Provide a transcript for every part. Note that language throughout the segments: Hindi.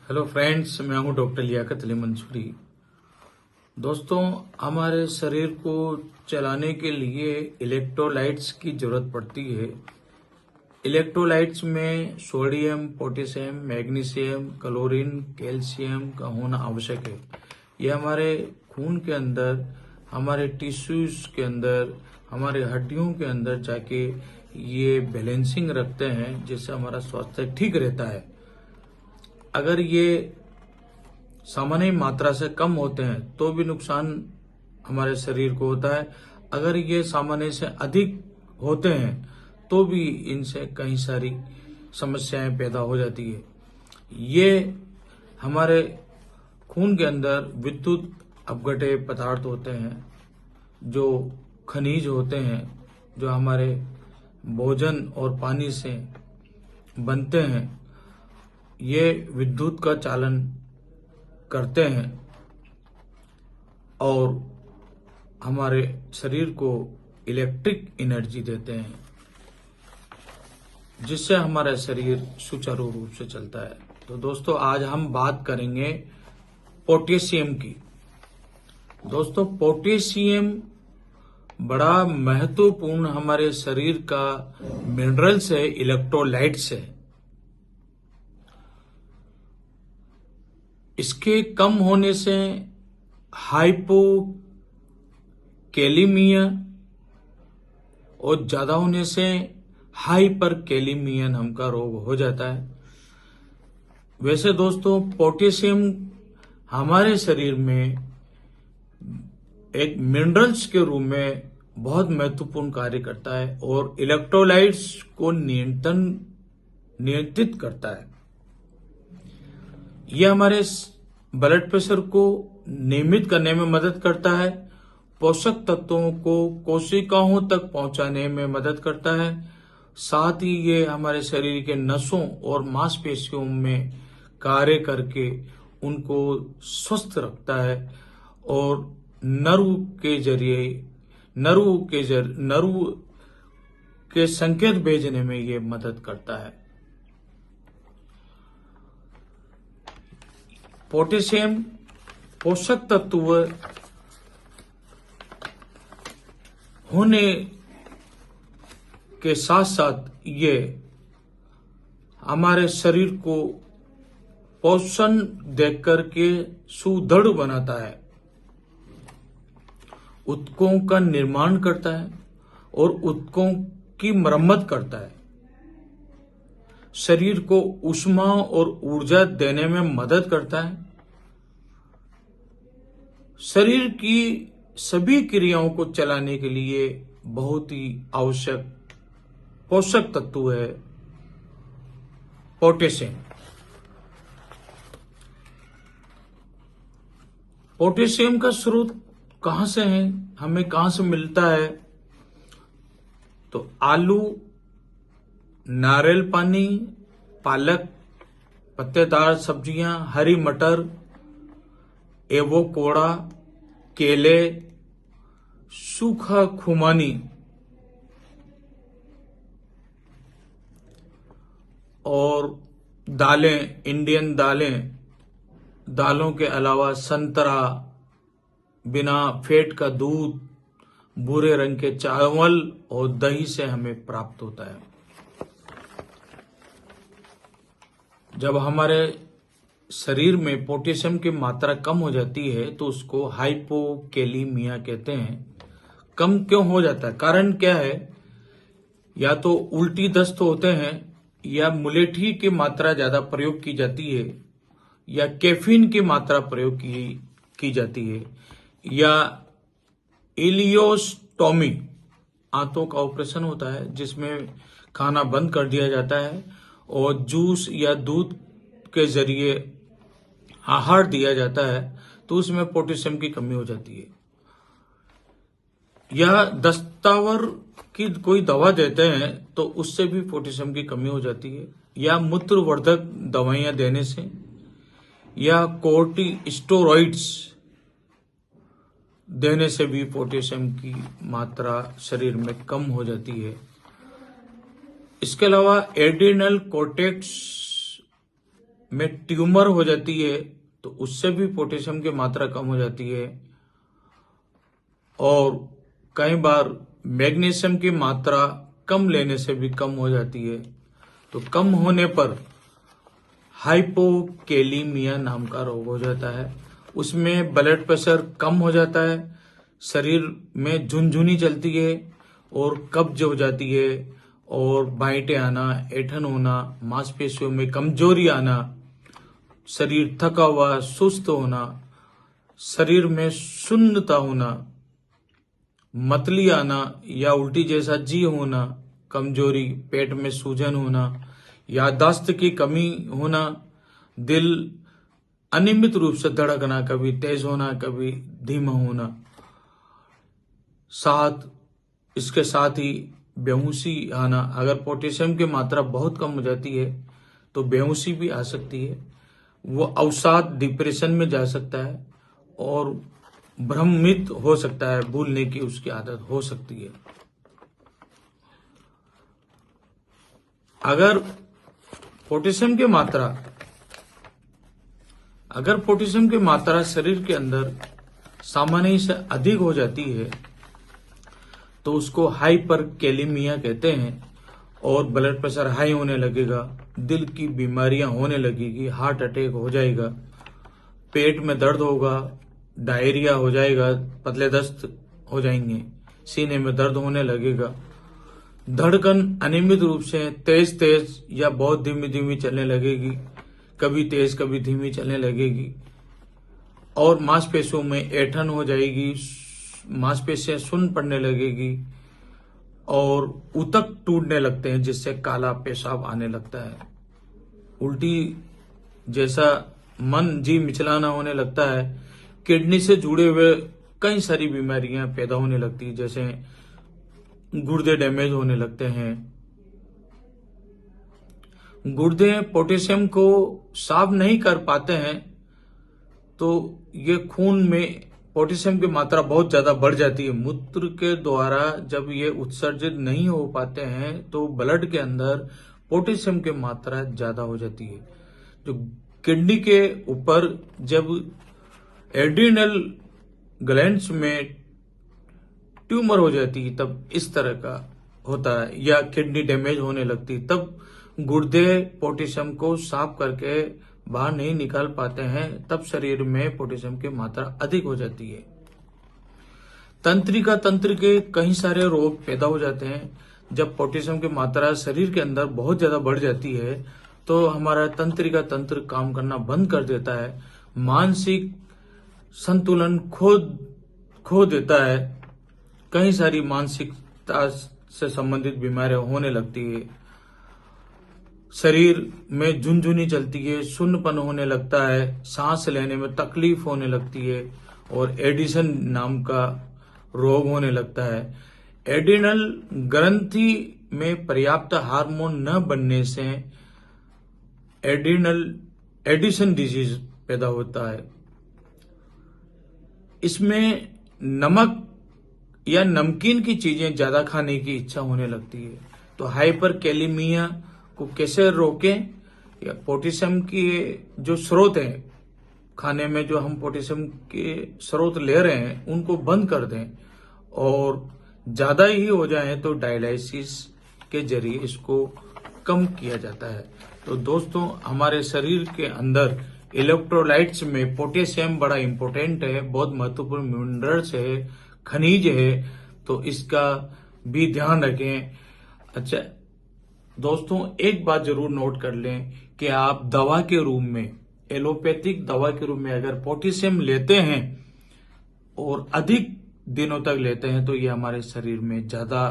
हेलो फ्रेंड्स, मैं हूं डॉक्टर लियाकत अली मंसूरी। दोस्तों, हमारे शरीर को चलाने के लिए इलेक्ट्रोलाइट्स की जरूरत पड़ती है। इलेक्ट्रोलाइट्स में sodium, potassium, magnesium, chlorine, calcium का होना आवश्यक है। ये हमारे खून के अंदर, हमारे टिश्यूज के अंदर, हमारे हड्डियों के अंदर जाके ये बैलेंसिंग रखते हैं, जिससे हमारा स्वास्थ्य ठीक रहता है। अगर ये सामान्य मात्रा से कम होते हैं तो भी नुकसान हमारे शरीर को होता है। अगर ये सामान्य से अधिक होते हैं तो भी इनसे कई सारी समस्याएं पैदा हो जाती है। ये हमारे खून के अंदर विद्युत अपघट्य पदार्थ होते हैं, जो खनिज होते हैं, जो हमारे भोजन और पानी से बनते हैं। ये विद्युत का चालन करते हैं और हमारे शरीर को इलेक्ट्रिक एनर्जी देते हैं, जिससे हमारा शरीर सुचारू रूप से चलता है। तो दोस्तों, आज हम बात करेंगे पोटेशियम की। दोस्तों, पोटेशियम बड़ा महत्वपूर्ण हमारे शरीर का मिनरल्स है, इलेक्ट्रोलाइट्स है। इसके कम होने से हाइपोकैलिमिया और ज्यादा होने से हाइपरकैलिमियन हमका रोग हो जाता है। वैसे दोस्तों, पोटेशियम हमारे शरीर में एक मिनरल्स के रूप में बहुत महत्वपूर्ण कार्य करता है और इलेक्ट्रोलाइट्स को नियंत्रित करता है। यह हमारे ब्लड प्रेशर को नियमित करने में मदद करता है, पोषक तत्वों को कोशिकाओं तक पहुंचाने में मदद करता है। साथ ही ये हमारे शरीर के नसों और मांसपेशियों में कार्य करके उनको स्वस्थ रखता है और नर्व के संकेत भेजने में ये मदद करता है। पोटेशियम पोषक तत्व होने के साथ साथ ये हमारे शरीर को पोषण देकर के सुदृढ़ बनाता है, ऊतकों का निर्माण करता है और ऊतकों की मरम्मत करता है। शरीर को ऊष्मा और ऊर्जा देने में मदद करता है। शरीर की सभी क्रियाओं को चलाने के लिए बहुत ही आवश्यक पोषक तत्व है पोटेशियम। पोटेशियम का स्रोत कहां से है, हमें कहां से मिलता है? तो आलू, नारियल पानी, पालक, पत्तेदार सब्जियां, हरी मटर, एवोकाडो, केले, सूखा खुमानी और दालें, इंडियन दालों के अलावा संतरा, बिना फैट का दूध, भूरे रंग के चावल और दही से हमें प्राप्त होता है। जब हमारे शरीर में पोटेशियम की मात्रा कम हो जाती है तो उसको हाइपोकैलिमिया कहते हैं। कम क्यों हो जाता है, कारण क्या है? या तो उल्टी दस्त होते हैं, या मुलेठी की मात्रा ज्यादा प्रयोग की जाती है, या कैफीन की मात्रा प्रयोग की जाती है, या इलियोस्टोमी, आंतों का ऑपरेशन होता है जिसमें खाना बंद कर दिया जाता है और जूस या दूध के जरिए आहार दिया जाता है, तो उसमें पोटेशियम की कमी हो जाती है। या दस्तावर की कोई दवा देते हैं तो उससे भी पोटेशियम की कमी हो जाती है, या मूत्रवर्धक दवाइयां देने से, या कोर्टिकोस्टेरॉइड्स देने से भी पोटेशियम की मात्रा शरीर में कम हो जाती है। इसके अलावा एड्रिनल कॉर्टेक्स में ट्यूमर हो जाती है तो उससे भी पोटेशियम की मात्रा कम हो जाती है। और कई बार मैग्नीशियम की मात्रा कम लेने से भी कम हो जाती है। तो कम होने पर हाइपोकेलीमिया नाम का रोग हो जाता है। उसमें ब्लड प्रेशर कम हो जाता है, शरीर में झुनझुनी चलती है और कब्ज हो जाती है और बाइटें आना, ऐंठन होना, मांसपेशियों में कमजोरी आना, शरीर थका हुआ, सुस्त होना, शरीर में शून्यता होना, मतली आना या उल्टी जैसा जी होना, कमजोरी, पेट में सूजन होना, याददाश्त की कमी होना, दिल अनियमित रूप से धड़कना, कभी तेज होना, कभी धीमा होना, इसके साथ ही बेहोशी आना। अगर पोटेशियम की मात्रा बहुत कम हो जाती है तो बेहोशी भी आ सकती है। वो अवसाद, डिप्रेशन में जा सकता है और भ्रमित हो सकता है, भूलने की उसकी आदत हो सकती है। अगर पोटेशियम की मात्रा शरीर के अंदर सामान्य से अधिक हो जाती है तो उसको हाइपरकैलेमिया कहते हैं और ब्लड प्रेशर हाई होने लगेगा, दिल की बीमारियां होने लगेगी, हार्ट अटैक हो जाएगा, पेट में दर्द होगा, डायरिया हो जाएगा, पतले दस्त हो जाएंगे, सीने में दर्द होने लगेगा, धड़कन अनियमित रूप से तेज या बहुत धीमी धीमी चलने लगेगी, कभी तेज कभी धीमी चलने लगेगी, और मांसपेशियों में ऐंठन हो जाएगी, मांसपेशियां सुन्न पड़ने लगेगी और ऊतक टूटने लगते हैं जिससे काला पेशाब आने लगता है, उल्टी जैसा मन जी मिचलाना होने लगता है, किडनी से जुड़े हुए कई सारी बीमारियां पैदा होने लगती है, जैसे गुर्दे डैमेज होने लगते हैं। गुर्दे पोटेशियम को साफ नहीं कर पाते हैं तो ये खून में पोटेशियम की मात्रा बहुत ज्यादा बढ़ जाती है। मूत्र के द्वारा जब ये उत्सर्जित नहीं हो पाते हैं तो ब्लड के अंदर पोटेशियम की मात्रा ज्यादा हो जाती है। जो किडनी के ऊपर जब एड्रिनल ग्लैंड्स में ट्यूमर हो जाती है तब इस तरह का होता है, या किडनी डैमेज होने लगती है, तब गुर्दे पोटेशियम को साफ करके बाहर नहीं निकाल पाते हैं, तब शरीर में पोटेशियम की मात्रा अधिक हो जाती है। तंत्र के कई सारे रोग पैदा हो जाते हैं। जब पोटेशियम की मात्रा शरीर के अंदर बहुत ज्यादा बढ़ जाती है तो हमारा तंत्र काम करना बंद कर देता है, मानसिक संतुलन खो देता है, कई सारी मानसिकता से संबंधित बीमारियां होने लगती है, शरीर में झुनझुनी चलती है, सुन्नपन होने लगता है, सांस लेने में तकलीफ होने लगती है और एडिशन नाम का रोग होने लगता है। एड्रिनल ग्रंथि में पर्याप्त हार्मोन न बनने से एडिशन डिजीज पैदा होता है। इसमें नमक या नमकीन की चीजें ज्यादा खाने की इच्छा होने लगती है। तो हाइपरकैलेमिया को कैसे रोकें? या पोटेशियम के जो स्रोत हैं, खाने में जो हम पोटेशियम के स्रोत ले रहे हैं उनको बंद कर दें, और ज्यादा ही हो जाए तो डायलिसिस के जरिए इसको कम किया जाता है। तो दोस्तों, हमारे शरीर के अंदर इलेक्ट्रोलाइट्स में पोटेशियम बड़ा इंपॉर्टेंट है, बहुत महत्वपूर्ण मिनरल्स है, खनिज है, तो इसका भी ध्यान रखें। अच्छा दोस्तों, एक बात जरूर नोट कर लें कि आप दवा के रूप में, एलोपैथिक दवा के रूप में अगर पोटेशियम लेते हैं और अधिक दिनों तक लेते हैं तो ये हमारे शरीर में ज्यादा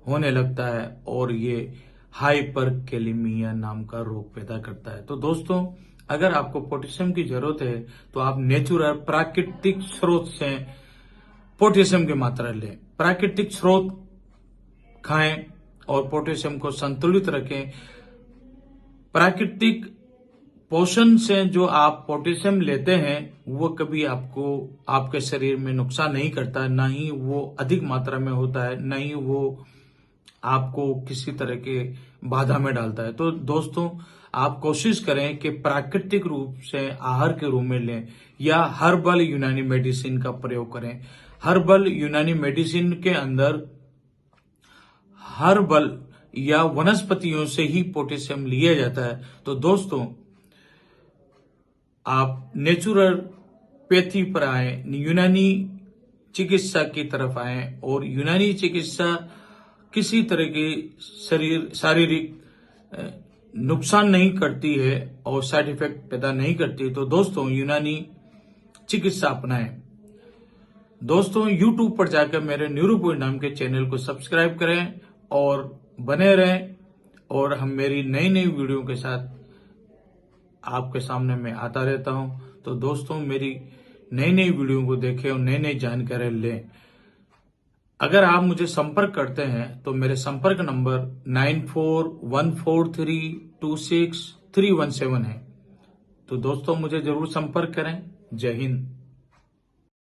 होने लगता है और ये हाइपरकैलेमिया नाम का रोग पैदा करता है। तो दोस्तों, अगर आपको पोटेशियम की जरूरत है तो आप नेचुरल प्राकृतिक स्रोत से पोटेशियम की मात्रा लें, प्राकृतिक स्रोत खाएं और पोटेशियम को संतुलित रखें। प्राकृतिक पोषण से जो आप पोटेशियम लेते हैं वो कभी आपको आपके शरीर में नुकसान नहीं करता, ना ही वो अधिक मात्रा में होता है, ना ही वो आपको किसी तरह के बाधा में डालता है। तो दोस्तों, आप कोशिश करें कि प्राकृतिक रूप से आहार के रूप में लें या हर्बल यूनानी मेडिसिन का प्रयोग करें। हर्बल यूनानी मेडिसिन के अंदर हर्बल या वनस्पतियों से ही पोटेशियम लिया जाता है। तो दोस्तों, आप नेचुरोपैथी पर आए, यूनानी चिकित्सा की तरफ आए और यूनानी चिकित्सा किसी तरह की शारीरिक नुकसान नहीं करती है और साइड इफेक्ट पैदा नहीं करती। तो दोस्तों, यूनानी चिकित्सा अपनाएं। दोस्तों, YouTube पर जाकर मेरे न्यूरोपॉइंट नाम के चैनल को सब्सक्राइब करें और बने रहें और हम मेरी नई नई वीडियो के साथ आपके सामने मैं आता रहता हूं। तो दोस्तों, मेरी नई नई वीडियो को देखें और नई नई जानकारी लें। अगर आप मुझे संपर्क करते हैं तो मेरे संपर्क नंबर 9414326317 है। तो दोस्तों, मुझे जरूर संपर्क करें। जय हिंद।